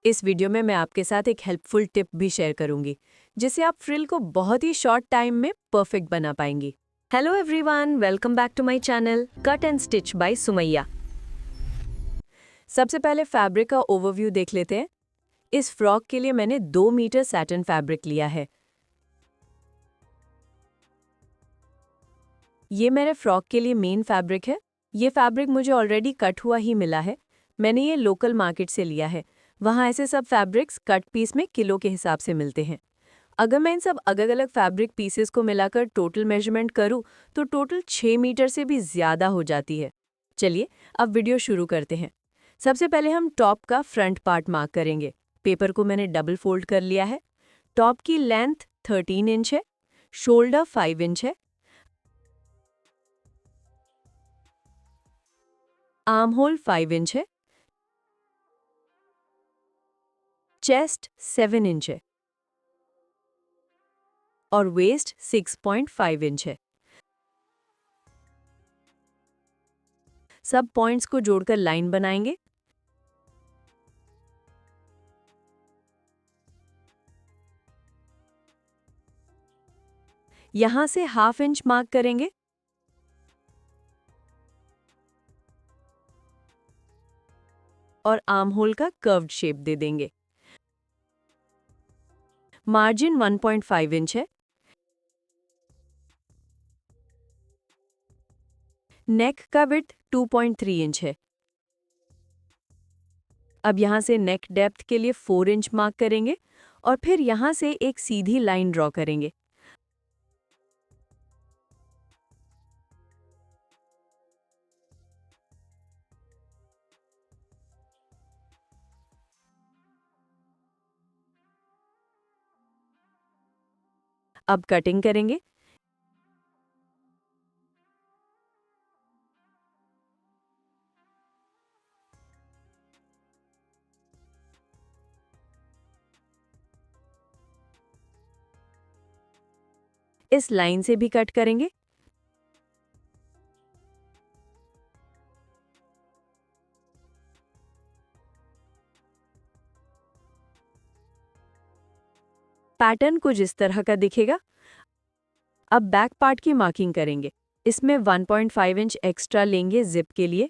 इस वीडियो में मैं आपके साथ एक हेल्पफुल टिप भी शेयर करूंगी जिससे आप फ्रिल को बहुत ही शॉर्ट टाइम में परफेक्ट बना पाएंगी। Hello everyone, welcome back to my channel cut and stitch by Sumaiya. सबसे पहले फैब्रिक का ओवरव्यू देख लेते हैं। इस फ्रॉक के लिए मैंने 2 मीटर सैटिन फैब्रिक लिया है। ये मेरे फ्रॉक के लिए मेन फैब्रिक है। ये फैब्रिक मुझे ऑलरेडी कट हुआ ही मिला है। मैंने ये लोकल मार्केट से लिया है। वहाँ ऐसे सब फैब्रिक्स कट पीस में किलो के हिसाब से मिलते हैं। अगर मैं इन सब अलग अलग फैब्रिक पीसेस को मिलाकर टोटल मेजरमेंट करूँ तो टोटल 6 मीटर से भी ज़्यादा हो जाती है। चलिए अब वीडियो शुरू करते हैं। सबसे पहले हम टॉप का फ्रंट पार्ट मार्क करेंगे। पेपर को मैंने डबल फोल्ड कर लिया है। टॉप की लेंथ 13 इंच है, शोल्डर 5 इंच है, आर्म होल 5 इंच है, चेस्ट 7 इंच है और वेस्ट 6.5 इंच है। सब पॉइंट्स को जोड़कर लाइन बनाएंगे। यहां से ½ इंच मार्क करेंगे और आर्म होल का कर्व्ड शेप दे देंगे। मार्जिन 1.5 इंच है। नेक का विड्थ 2.3 इंच है। अब यहां से नेक डेप्थ के लिए 4 इंच मार्क करेंगे और फिर यहां से एक सीधी लाइन ड्रॉ करेंगे। अब कटिंग करेंगे। इस लाइन से भी कट करेंगे। पैटर्न कुछ इस तरह का दिखेगा। अब बैक पार्ट की मार्किंग करेंगे। इसमें 1.5 इंच एक्स्ट्रा लेंगे जिप के लिए।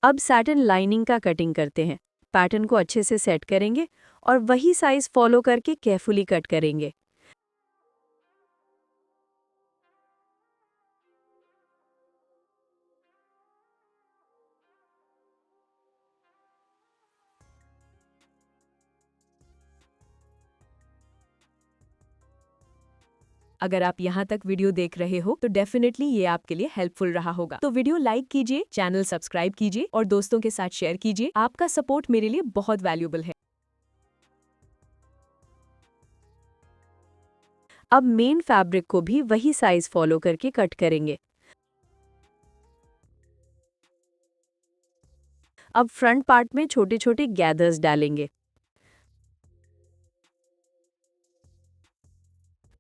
अब सैटिन लाइनिंग का कटिंग करते हैं। पैटर्न को अच्छे से सेट करेंगे और वही साइज फॉलो करके केयरफुली कट करेंगे। अगर आप यहाँ तक वीडियो देख रहे हो तो डेफिनेटली ये आपके लिए हेल्पफुल रहा होगा। तो वीडियो लाइक कीजिए, चैनल सब्सक्राइब कीजिए और दोस्तों के साथ शेयर कीजिए। आपका सपोर्ट मेरे लिए बहुत वैल्यूएबल है। अब मेन फैब्रिक को भी वही साइज फॉलो करके कट करेंगे। अब फ्रंट पार्ट में छोटे छोटे गैदर्स डालेंगे।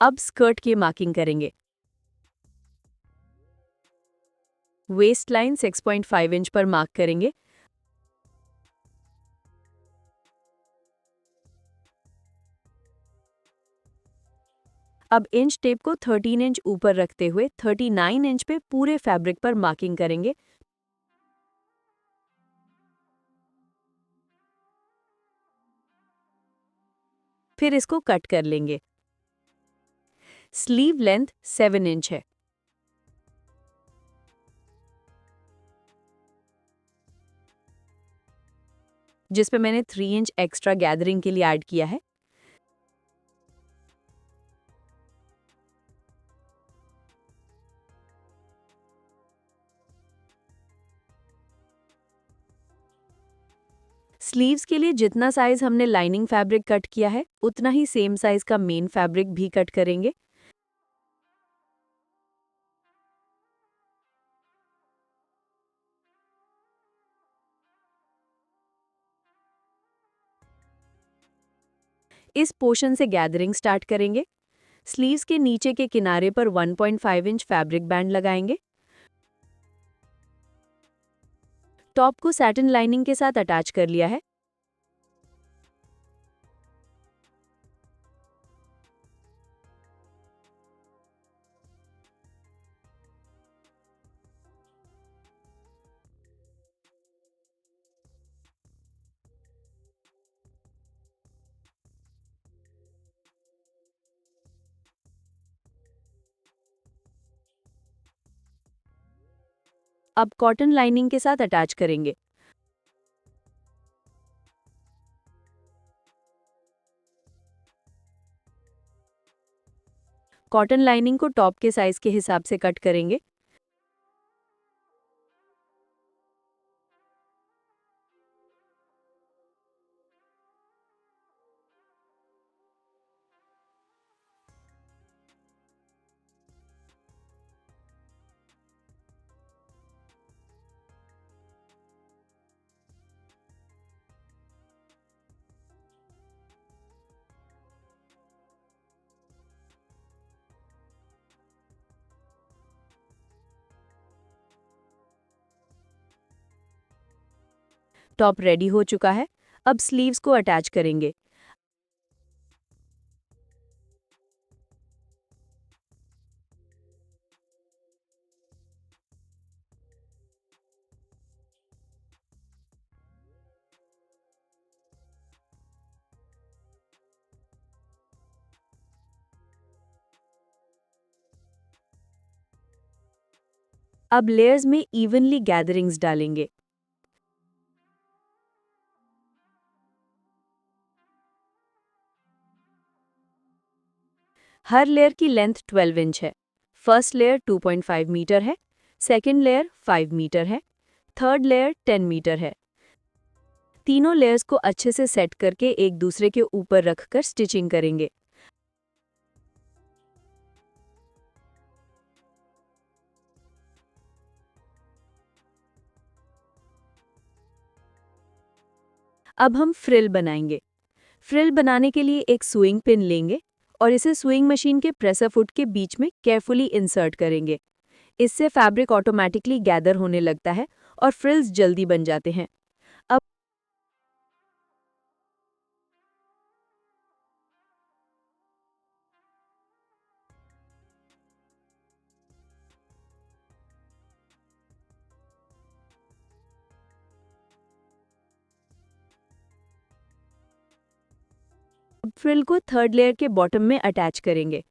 अब स्कर्ट की मार्किंग करेंगे। वेस्ट लाइन 6.5 इंच पर मार्क करेंगे। अब इंच टेप को 13 इंच ऊपर रखते हुए 39 इंच पे पूरे फैब्रिक पर मार्किंग करेंगे। फिर इसको कट कर लेंगे। स्लीव लेंथ 7 इंच है। जिस पे मैंने 3 इंच एक्स्ट्रा गैदरिंग के लिए ऐड किया है। स्लीव्स के लिए जितना साइज हमने लाइनिंग फैब्रिक कट किया है, उतना ही सेम साइज का मेन फैब्रिक भी कट करेंगे। इस पोर्शन से गैदरिंग स्टार्ट करेंगे। स्लीव्स के नीचे के किनारे पर 1.5 इंच फैब्रिक बैंड लगाएंगे। टॉप को सैटिन लाइनिंग के साथ अटैच कर लिया है। अब कॉटन लाइनिंग के साथ अटैच करेंगे। कॉटन लाइनिंग को टॉप के साइज के हिसाब से कट करेंगे। टॉप रेडी हो चुका है। अब स्लीव्स को अटैच करेंगे। अब लेयर्स में इवनली गैदरिंग्स डालेंगे। हर लेयर की लेंथ 12 इंच है। फर्स्ट लेयर 2.5 मीटर है, सेकेंड लेयर 5 मीटर है, थर्ड लेयर 10 मीटर है। तीनों लेयर्स को अच्छे से सेट करके एक दूसरे के ऊपर रखकर स्टिचिंग करेंगे। अब हम फ्रिल बनाएंगे। फ्रिल बनाने के लिए एक सुइंग पिन लेंगे और इसे सुइंग मशीन के प्रेसर फुट के बीच में केयरफुली इंसर्ट करेंगे। इससे फैब्रिक ऑटोमेटिकली गैदर होने लगता है और फ्रिल्स जल्दी बन जाते हैं। अब फ्रिल को थर्ड लेयर के बॉटम में अटैच करेंगे।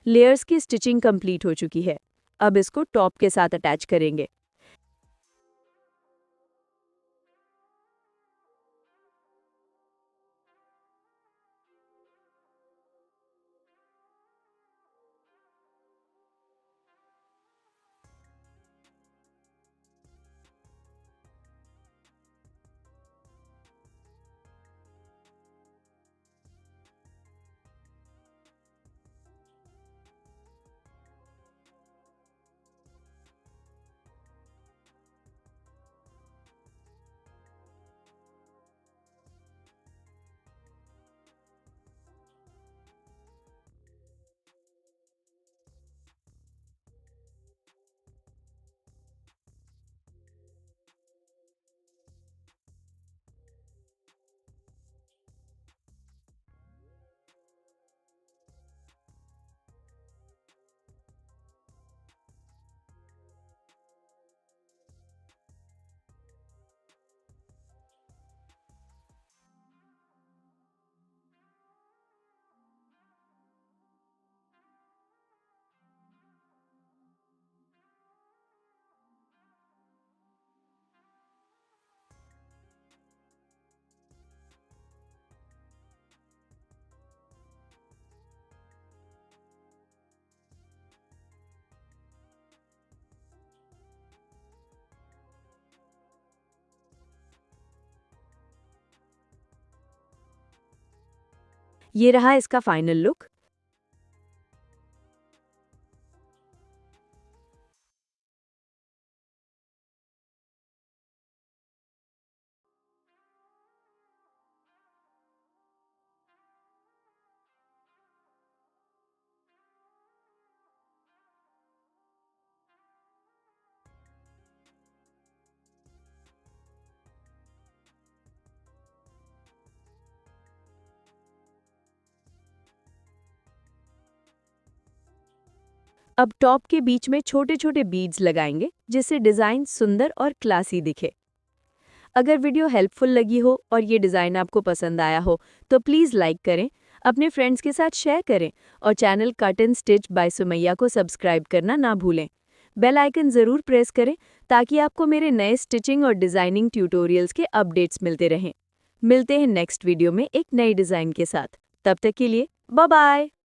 लेयर्स की स्टिचिंग कंप्लीट हो चुकी है। अब इसको टॉप के साथ अटैच करेंगे। ये रहा इसका फाइनल लुक। अब टॉप के बीच में छोटे छोटे बीड्स लगाएंगे जिससे डिज़ाइन सुंदर और क्लासी दिखे। अगर वीडियो हेल्पफुल लगी हो और ये डिज़ाइन आपको पसंद आया हो तो प्लीज़ लाइक करें, अपने फ्रेंड्स के साथ शेयर करें और channel cut and stitch by Sumaiya को सब्सक्राइब करना ना भूलें। बेल आइकन ज़रूर प्रेस करें ताकि आपको मेरे नए स्टिचिंग और डिज़ाइनिंग ट्यूटोरियल्स के अपडेट्स मिलते रहें। मिलते हैं नेक्स्ट वीडियो में एक नई डिज़ाइन के साथ। तब तक के लिए बाय बाय।